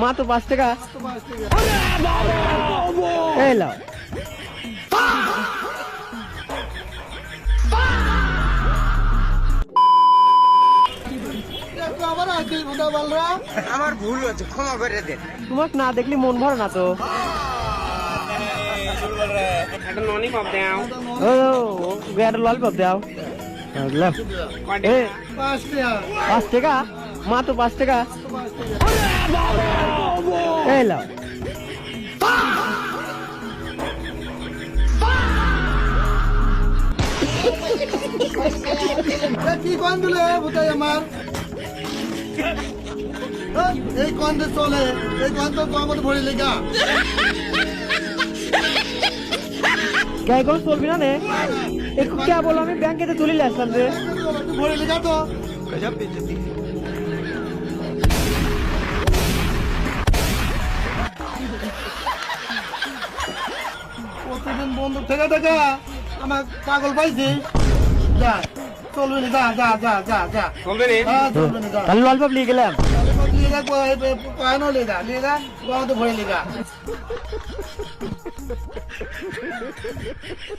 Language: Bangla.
মাত্র 5 টাকা। এই লাও আমার ভুল হচ্ছে, ক্ষমা করে দেন। তোমাকে না দেখলি মন ভরে না তো। একটা ললিপপ দাও। ও একটা ললিপপ দাও। বুঝলাম। এই 5 টাকা, মাত্র 5 টাকা। এই লাও কি কন দিলে বুঝাই আমার এই কন চলে, এই কন তো তোমার ভরে লেগা কে কোন চলবি না নে। একটু কে বলো, আমি ব্যাংকেতে তুলে আসলাম রে। ভরে লেগা তো প্রতিদিন বন্ধু থেকে দেখা আমার পাগল পাইছি। যা চলবে না, যা যা যা যা যা চলবে রে। হ্যাঁ চলবে না, যা তাহলে ললিপপ নিয়ে গেলাম। লেগা পায়নো লেগা লেগা গরম তো ভরে লেগা